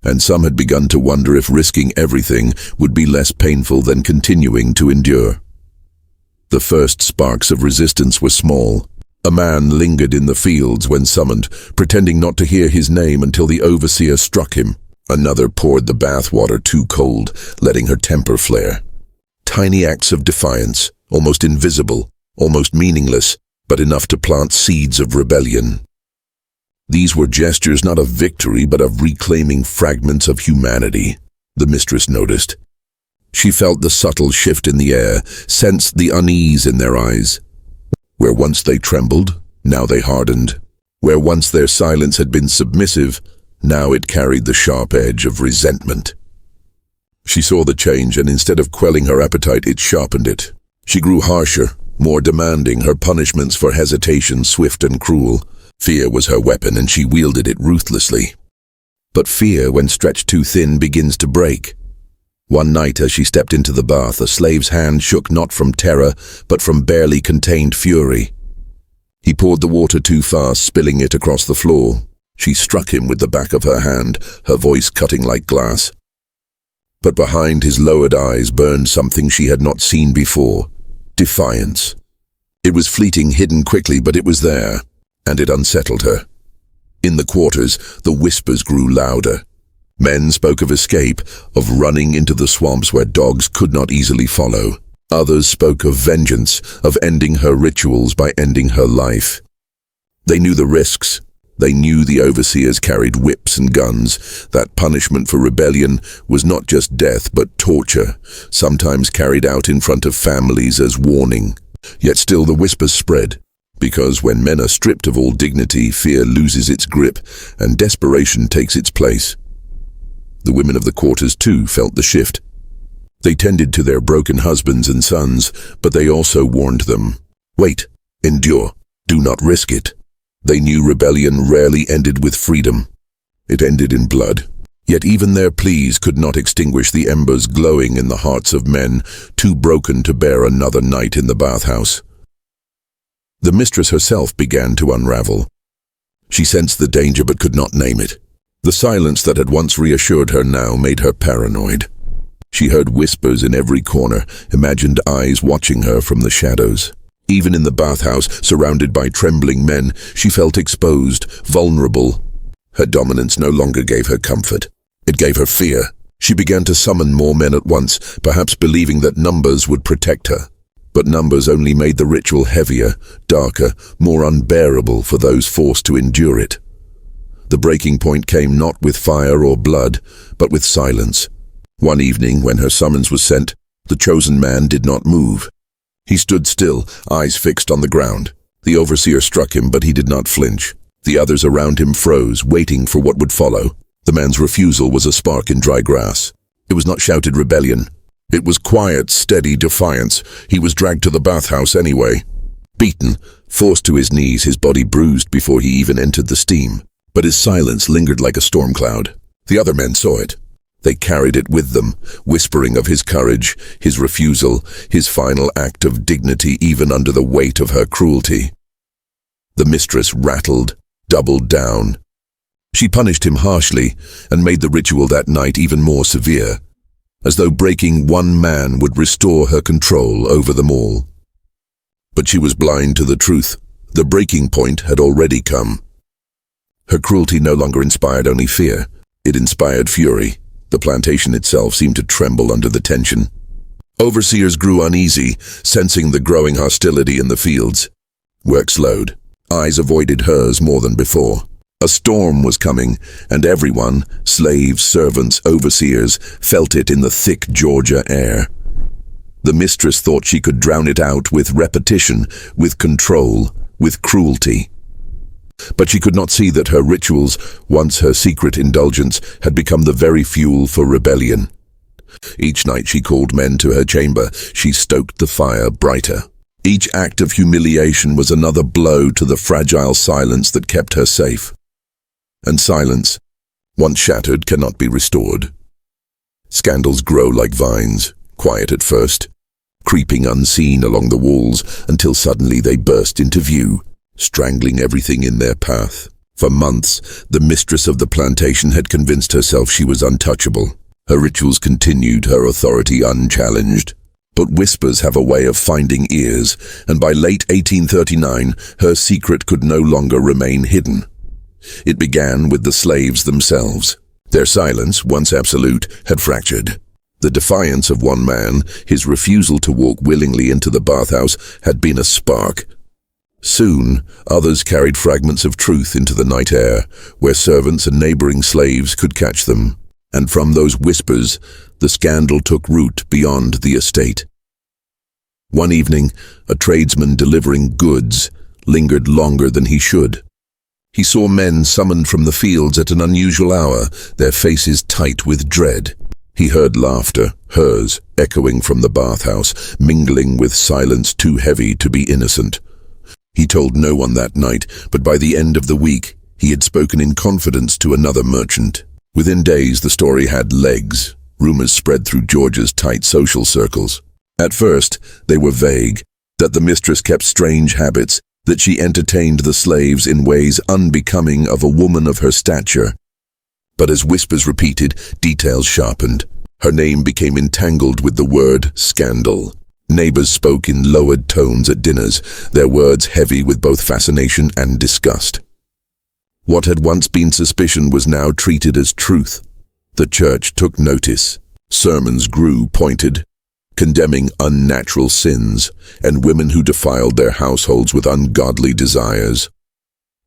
And some had begun to wonder if risking everything would be less painful than continuing to endure. The first sparks of resistance were small. A man lingered in the fields when summoned, pretending not to hear his name until the overseer struck him. Another poured the bath water too cold, letting her temper flare. Tiny acts of defiance, almost invisible, almost meaningless, but enough to plant seeds of rebellion. These were gestures not of victory, but of reclaiming fragments of humanity, the mistress noticed. She felt the subtle shift in the air, sensed the unease in their eyes. Where once they trembled, now they hardened. Where once their silence had been submissive, now it carried the sharp edge of resentment. She saw the change, and instead of quelling her appetite, it sharpened it. She grew harsher, more demanding, her punishments for hesitation swift and cruel. Fear was her weapon, and she wielded it ruthlessly. But fear, when stretched too thin, begins to break. One night, as she stepped into the bath, a slave's hand shook not from terror, but from barely contained fury. He poured the water too fast, spilling it across the floor. She struck him with the back of her hand, her voice cutting like glass. But behind his lowered eyes burned something she had not seen before: defiance. It was fleeting, hidden quickly, but it was there, and it unsettled her. In the quarters, the whispers grew louder. Men spoke of escape, of running into the swamps where dogs could not easily follow. Others spoke of vengeance, of ending her rituals by ending her life. They knew the risks. They knew the overseers carried whips and guns. That punishment for rebellion was not just death, but torture, sometimes carried out in front of families as warning. Yet still the whispers spread, because when men are stripped of all dignity, fear loses its grip, and desperation takes its place. The women of the quarters, too, felt the shift. They tended to their broken husbands and sons, but they also warned them. Wait, endure, do not risk it. They knew rebellion rarely ended with freedom. It ended in blood. Yet even their pleas could not extinguish the embers glowing in the hearts of men, too broken to bear another night in the bathhouse. The mistress herself began to unravel. She sensed the danger but could not name it. The silence that had once reassured her now made her paranoid. She heard whispers in every corner, imagined eyes watching her from the shadows. Even in the bathhouse, surrounded by trembling men, she felt exposed, vulnerable. Her dominance no longer gave her comfort. It gave her fear. She began to summon more men at once, perhaps believing that numbers would protect her. But numbers only made the ritual heavier, darker, more unbearable for those forced to endure it. The breaking point came not with fire or blood, but with silence. One evening, when her summons was sent, the chosen man did not move. He stood still, eyes fixed on the ground. The overseer struck him, but he did not flinch. The others around him froze, waiting for what would follow. The man's refusal was a spark in dry grass. It was not shouted rebellion. It was quiet, steady defiance. He was dragged to the bathhouse anyway. Beaten, forced to his knees, his body bruised before he even entered the steam. But his silence lingered like a storm cloud. The other men saw it. They carried it with them, whispering of his courage, his refusal, his final act of dignity even under the weight of her cruelty. The mistress rattled, doubled down. She punished him harshly and made the ritual that night even more severe, as though breaking one man would restore her control over them all. But she was blind to the truth. The breaking point had already come. Her cruelty no longer inspired only fear. It inspired fury. The plantation itself seemed to tremble under the tension. Overseers grew uneasy, sensing the growing hostility in the fields. Work slowed. Eyes avoided hers more than before. A storm was coming, and everyone, slaves, servants, overseers, felt it in the thick Georgia air. The mistress thought she could drown it out with repetition, with control, with cruelty. But she could not see that her rituals, once her secret indulgence, had become the very fuel for rebellion. Each night she called men to her chamber. She stoked the fire brighter. Each act of humiliation was another blow to the fragile silence that kept her safe. And silence, once shattered, cannot be restored. Scandals grow like vines, quiet at first, creeping unseen along the walls until suddenly they burst into view, strangling everything in their path. For months, the mistress of the plantation had convinced herself she was untouchable. Her rituals continued, her authority unchallenged. But whispers have a way of finding ears, and by late 1839, her secret could no longer remain hidden. It began with the slaves themselves. Their silence, once absolute, had fractured. The defiance of one man, his refusal to walk willingly into the bathhouse, had been a spark. Soon, others carried fragments of truth into the night air, where servants and neighboring slaves could catch them. And from those whispers, the scandal took root beyond the estate. One evening, a tradesman delivering goods lingered longer than he should. He saw men summoned from the fields at an unusual hour, their faces tight with dread. He heard laughter, hers, echoing from the bathhouse, mingling with silence too heavy to be innocent. He told no one that night, but by the end of the week, he had spoken in confidence to another merchant. Within days, the story had legs. Rumors spread through Georgia's tight social circles. At first, they were vague, that the mistress kept strange habits, that she entertained the slaves in ways unbecoming of a woman of her stature. But as whispers repeated, details sharpened. Her name became entangled with the word scandal. Neighbors spoke in lowered tones at dinners, their words heavy with both fascination and disgust. What had once been suspicion was now treated as truth. The church took notice. Sermons grew pointed, condemning unnatural sins and women who defiled their households with ungodly desires.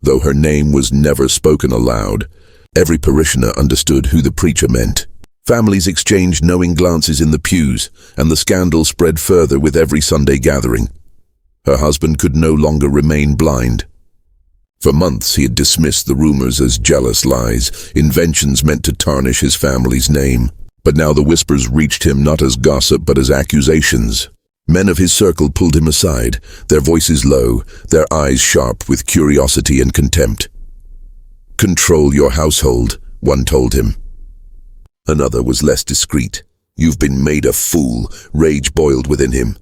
Though her name was never spoken aloud, every parishioner understood who the preacher meant. Families exchanged knowing glances in the pews, and the scandal spread further with every Sunday gathering. Her husband could no longer remain blind. For months he had dismissed the rumors as jealous lies, inventions meant to tarnish his family's name. But now the whispers reached him not as gossip but as accusations. Men of his circle pulled him aside, their voices low, their eyes sharp with curiosity and contempt. "Control your household," one told him. Another was less discreet. "You've been made a fool," rage boiled within him.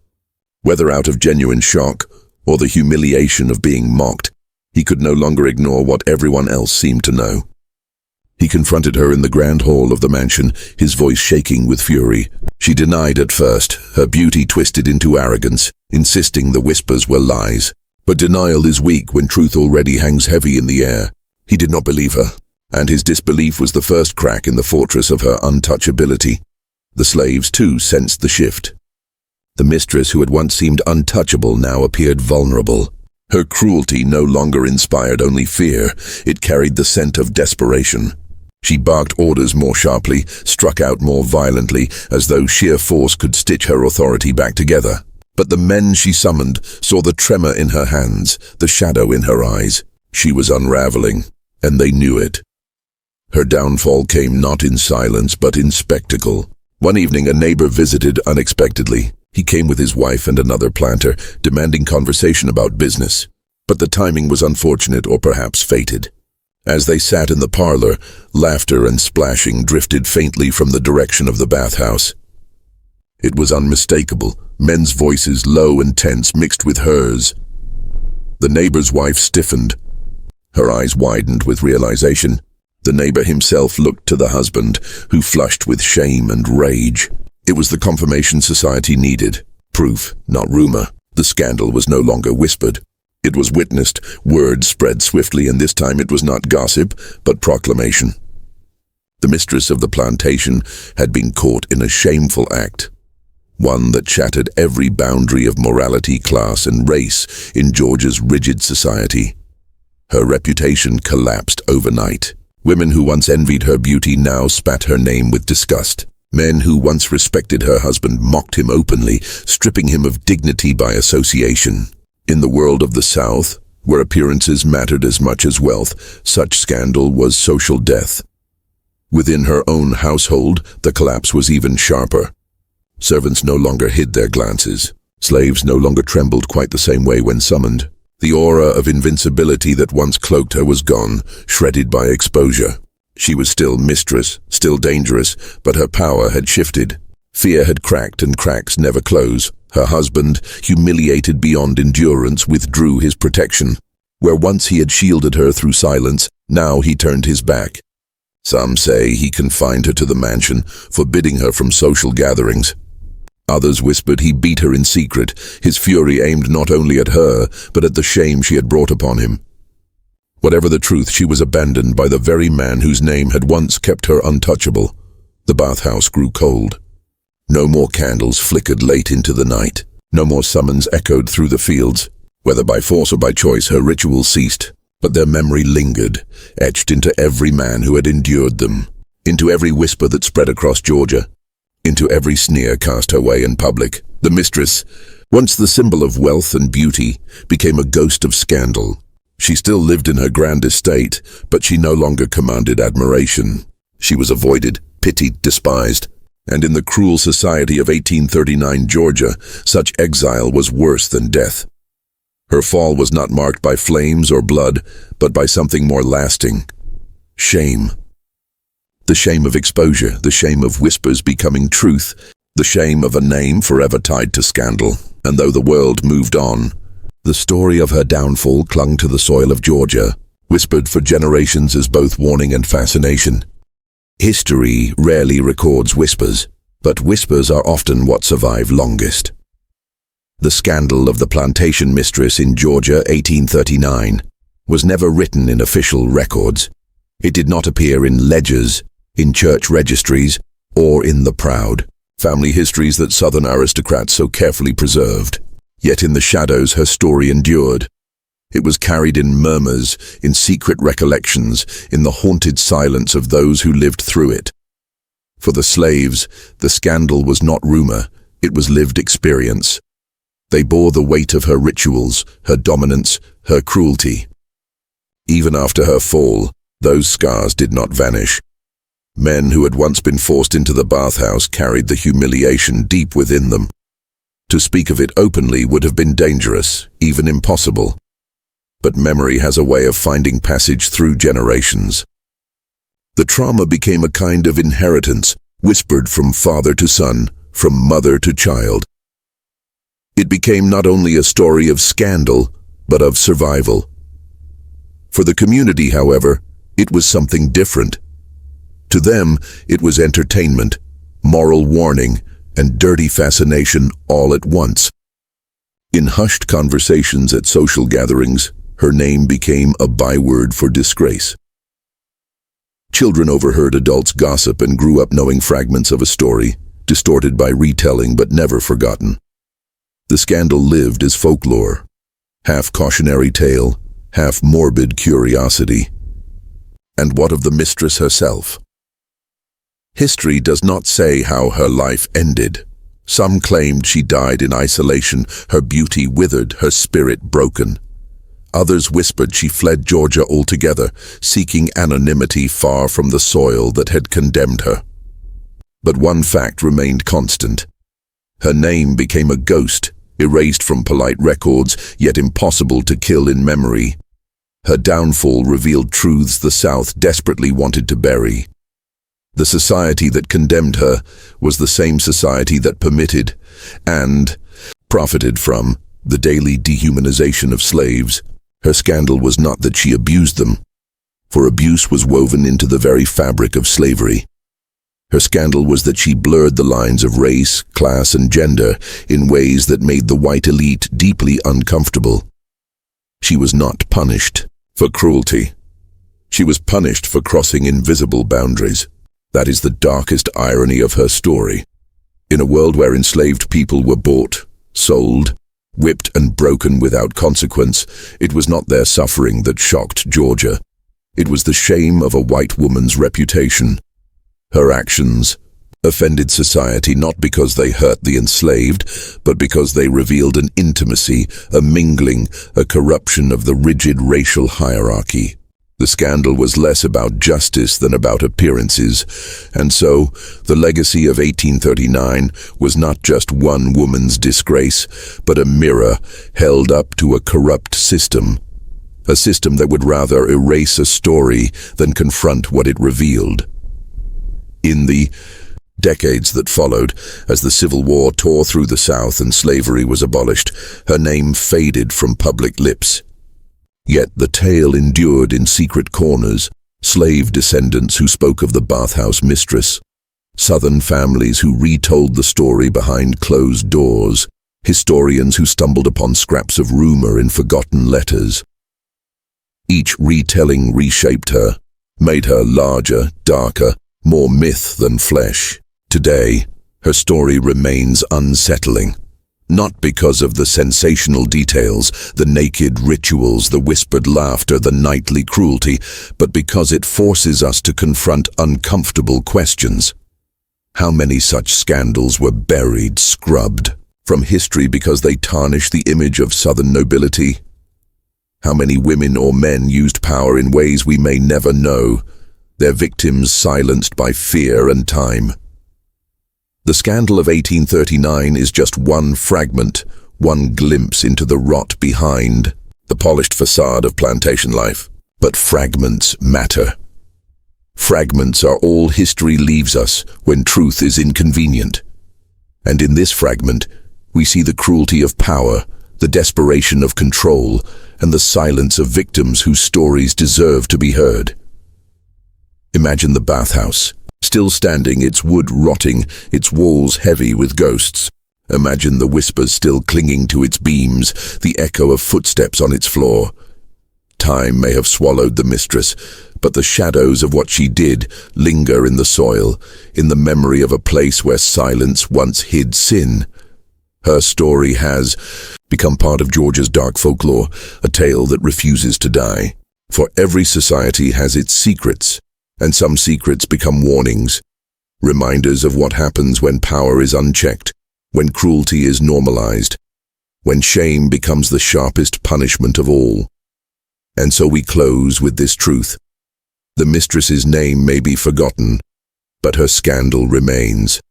Whether out of genuine shock or the humiliation of being mocked, he could no longer ignore what everyone else seemed to know. He confronted her in the grand hall of the mansion, his voice shaking with fury. She denied at first, her beauty twisted into arrogance, insisting the whispers were lies. But denial is weak when truth already hangs heavy in the air. He did not believe her, and his disbelief was the first crack in the fortress of her untouchability. The slaves, too, sensed the shift. The mistress who had once seemed untouchable now appeared vulnerable. Her cruelty no longer inspired only fear, it carried the scent of desperation. She barked orders more sharply, struck out more violently, as though sheer force could stitch her authority back together. But the men she summoned saw the tremor in her hands, the shadow in her eyes. She was unraveling, and they knew it. Her downfall came not in silence, but in spectacle. One evening, a neighbor visited unexpectedly. He came with his wife and another planter, demanding conversation about business. But the timing was unfortunate, or perhaps fated. As they sat in the parlor, laughter and splashing drifted faintly from the direction of the bathhouse. It was unmistakable, men's voices low and tense mixed with hers. The neighbor's wife stiffened. Her eyes widened with realization. The neighbor himself looked to the husband, who flushed with shame and rage. It was the confirmation society needed. Proof, not rumor. The scandal was no longer whispered. It was witnessed. Word spread swiftly, and this time it was not gossip, but proclamation. The mistress of the plantation had been caught in a shameful act, one that shattered every boundary of morality, class, and race in Georgia's rigid society. Her reputation collapsed overnight. Women who once envied her beauty now spat her name with disgust. Men who once respected her husband mocked him openly, stripping him of dignity by association. In the world of the South, where appearances mattered as much as wealth, such scandal was social death. Within her own household, the collapse was even sharper. Servants no longer hid their glances. Slaves no longer trembled quite the same way when summoned. The aura of invincibility that once cloaked her was gone, shredded by exposure. She was still mistress, still dangerous, but her power had shifted. Fear had cracked, and cracks never close. Her husband, humiliated beyond endurance, withdrew his protection. Where once he had shielded her through silence, now he turned his back. Some say he confined her to the mansion, forbidding her from social gatherings. Others whispered he beat her in secret, his fury aimed not only at her, but at the shame she had brought upon him. Whatever the truth, she was abandoned by the very man whose name had once kept her untouchable. The bathhouse grew cold. No more candles flickered late into the night. No more summons echoed through the fields. Whether by force or by choice, her rituals ceased, but their memory lingered, etched into every man who had endured them, into every whisper that spread across Georgia, into every sneer cast her way in public. The mistress, once the symbol of wealth and beauty, became a ghost of scandal. She still lived in her grand estate, but she no longer commanded admiration. She was avoided, pitied, despised. And in the cruel society of 1839 Georgia, such exile was worse than death. Her fall was not marked by flames or blood, but by something more lasting: shame. The shame of exposure, the shame of whispers becoming truth, the shame of a name forever tied to scandal. And though the world moved on, the story of her downfall clung to the soil of Georgia, whispered for generations as both warning and fascination. History rarely records whispers, but whispers are often what survive longest. The scandal of the Plantation Mistress in Georgia, 1839, was never written in official records. It did not appear in ledgers, in church registries, or in the proud family histories that Southern aristocrats so carefully preserved. Yet in the shadows her story endured. It was carried in murmurs, in secret recollections, in the haunted silence of those who lived through it. For the slaves, the scandal was not rumor, it was lived experience. They bore the weight of her rituals, her dominance, her cruelty. Even after her fall, those scars did not vanish. Men who had once been forced into the bathhouse carried the humiliation deep within them. To speak of it openly would have been dangerous, even impossible. But memory has a way of finding passage through generations. The trauma became a kind of inheritance, whispered from father to son, from mother to child. It became not only a story of scandal, but of survival. For the community, however, it was something different. To them, it was entertainment, moral warning, and dirty fascination all at once. In hushed conversations at social gatherings, her name became a byword for disgrace. Children overheard adults gossip and grew up knowing fragments of a story, distorted by retelling but never forgotten. The scandal lived as folklore, half cautionary tale, half morbid curiosity. And what of the mistress herself? History does not say how her life ended. Some claimed she died in isolation, her beauty withered, her spirit broken. Others whispered she fled Georgia altogether, seeking anonymity far from the soil that had condemned her. But one fact remained constant. Her name became a ghost, erased from polite records, yet impossible to kill in memory. Her downfall revealed truths the South desperately wanted to bury. The society that condemned her was the same society that permitted and profited from the daily dehumanization of slaves. Her scandal was not that she abused them, for abuse was woven into the very fabric of slavery. Her scandal was that she blurred the lines of race, class, and gender in ways that made the white elite deeply uncomfortable. She was not punished for cruelty. She was punished for crossing invisible boundaries. That is the darkest irony of her story. In a world where enslaved people were bought, sold, whipped, and broken without consequence, it was not their suffering that shocked Georgia. It was the shame of a white woman's reputation. Her actions offended society not because they hurt the enslaved, but because they revealed an intimacy, a mingling, a corruption of the rigid racial hierarchy. The scandal was less about justice than about appearances, and so the legacy of 1839 was not just one woman's disgrace, but a mirror held up to a corrupt system. A system that would rather erase a story than confront what it revealed. In the decades that followed, as the Civil War tore through the South and slavery was abolished, her name faded from public lips. Yet the tale endured in secret corners, slave descendants who spoke of the bathhouse mistress, Southern families who retold the story behind closed doors, historians who stumbled upon scraps of rumor in forgotten letters. Each retelling reshaped her, made her larger, darker, more myth than flesh. Today, her story remains unsettling. Not because of the sensational details, the naked rituals, the whispered laughter, the nightly cruelty, but because it forces us to confront uncomfortable questions. How many such scandals were buried, scrubbed from history because they tarnish the image of Southern nobility? How many women or men used power in ways we may never know, their victims silenced by fear and time? The scandal of 1839 is just one fragment, one glimpse into the rot behind the polished facade of plantation life. But fragments matter. Fragments are all history leaves us when truth is inconvenient. And in this fragment, we see the cruelty of power, the desperation of control, and the silence of victims whose stories deserve to be heard. Imagine the bathhouse, still standing, its wood rotting, its walls heavy with ghosts. Imagine the whispers still clinging to its beams, the echo of footsteps on its floor. Time may have swallowed the mistress, but the shadows of what she did linger in the soil, in the memory of a place where silence once hid sin. Her story has become part of Georgia's dark folklore, a tale that refuses to die. For every society has its secrets, and some secrets become warnings, reminders of what happens when power is unchecked, when cruelty is normalized, when shame becomes the sharpest punishment of all. And so we close with this truth. The mistress's name may be forgotten, but her scandal remains.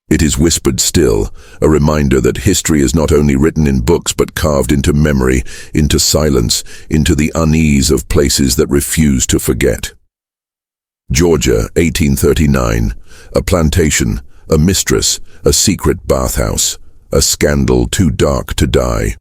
It is whispered still, a reminder that history is not only written in books but carved into memory, into silence, into the unease of places that refuse to forget. Georgia, 1839, a plantation, a mistress, a secret bathhouse, a scandal too dark to die.